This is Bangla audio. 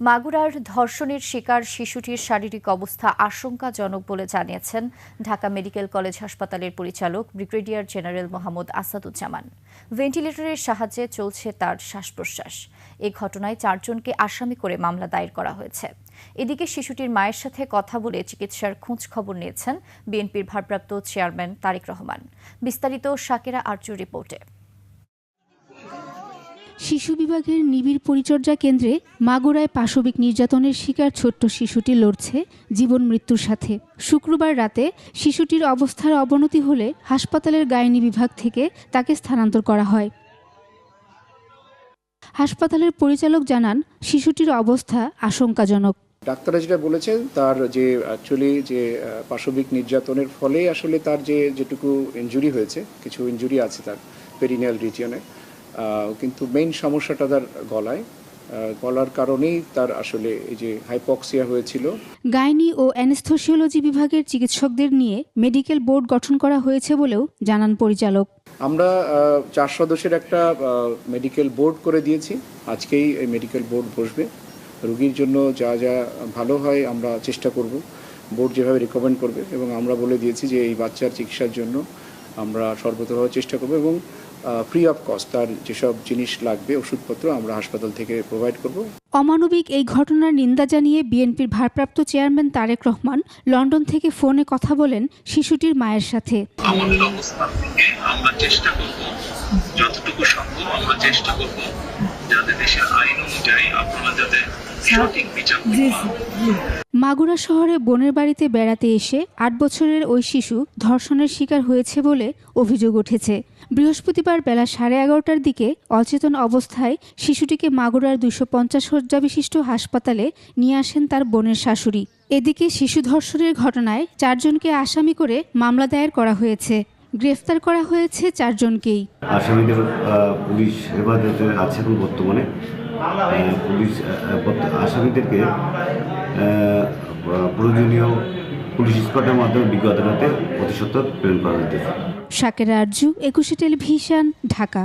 মাগুরার ধর্ষণের শিকার শিশুটির শারীরিক অবস্থা আশঙ্কাজনক বলে জানিয়েছেন ঢাকা মেডিকেল কলেজ হাসপাতালের পরিচালক ব্রিগেডিয়ার জেনারেল মোহাম্মদ আসাদুজ্জামান। ভেন্টিলেটরের সাহায্যে চলছে তার শ্বাস-প্রশ্বাস। এ ঘটনায় 4 জনকে আসামি করে মামলা দায়ের করা হয়েছে। এদিকে শিশুটির মায়ের সাথে কথা বলে চিকিৎসার খোঁজ খবর নিয়েছেন বিএনপির ভারপ্রাপ্ত চেয়ারম্যান তারেক রহমান। বিস্তারিত শাকেরা আরজুর রিপোর্টে। শিশু বিভাগের নিবিড় পরিচর্যা কেন্দ্রে মাগুরায় পাশবিক নির্যাতনের শিকার ছোট্ট শিশুটি লড়ছে জীবন মৃত্যুর সাথে। শুক্রবার রাতে শিশুটির অবস্থার অবনতি হলে হাসপাতালের গাইনি বিভাগ থেকে তাকে স্থানান্তর করা হয়। হাসপাতালের পরিচালক জানান, শিশুটির অবস্থা আশঙ্কাজনক। ডাক্তাররা যেটা বলেছেন, তার যে অ্যাকচুয়ালি যে পাশবিক নির্যাতনের ফলে আসলে তার যেটুকু ইনজুরি হয়েছে, কিছু ইনজুরি আছে তার পেরিনিয়াল রিজিয়নে, কিন্তু মেইন সমস্যাটা তার গলার কারণেই তার আসলে এই যে হাইপক্সিয়া হয়েছিল। গাইনি ও অ্যানেস্থেসিওলজি বিভাগের চিকিৎসকদের নিয়ে মেডিকেল বোর্ড গঠন করা হয়েছে বলেও জানান পরিচালক। আমরা 4 সদস্যের একটা মেডিকেল বোর্ড করে দিয়েছি। আজকেই এই মেডিকেল বোর্ড বসবে। রোগীর জন্য যা যা ভালো হয় আমরা চেষ্টা করব, বোর্ড যেভাবে রিকমেন্ড করবে, এবং আমরা বলে দিয়েছি যে এই বাচ্চার চিকিৎসার জন্য আমরা সর্বতভাবে চেষ্টা করব এবং ফ্রি অফ কস্ট তার যেসব জিনিস লাগবে, ওষুধপত্র আমরা হাসপাতাল থেকে প্রোভাইড করব। অমানবিক এই ঘটনার নিন্দা জানিয়ে বিএনপির ভারপ্রাপ্ত চেয়ারম্যান তারেক রহমান লন্ডন থেকে ফোনে কথা বলেন শিশুটির মায়ের সাথে। আমাদের অবস্থান থেকে আমরা চেষ্টা করব, যতটুকু সম্ভব আমরা চেষ্টা করব যাতে দেশের আইন অনুযায়ী আপনারা যাতে সঠিক বিচার করতে। মাগুরা শহরে বোনের বাড়িতে বেড়াতে এসে 8 বছরের ওই শিশু ধর্ষণের শিকার হয়েছে বলে অভিযোগ উঠেছে। বৃহস্পতিবার বেলা 11:30টার দিকে অচেতন অবস্থায় শিশুটিকে মাগুরার 250 শয্যা বিশিষ্ট হাসপাতালে নিয়ে আসেন তার বোনের শাশুড়ি। এদিকে শিশু ধর্ষণের ঘটনায় 4 জনকে আসামি করে মামলা দায়ের করা হয়েছে। গ্রেফতার করা হয়েছে 4 জনকেই। আসামিদের পুলিশ হেফাজতে আছে বর্তমানে। পুলিশ আসামিদেরকে প্রয়োজনীয় পুলিশ স্পটের মাধ্যমে বিজ্ঞ আদালতে অতি সত্বর প্রেরণ করা হয়েছে। শাকেরা আরজু, 21 টেলিভিশন, ঢাকা।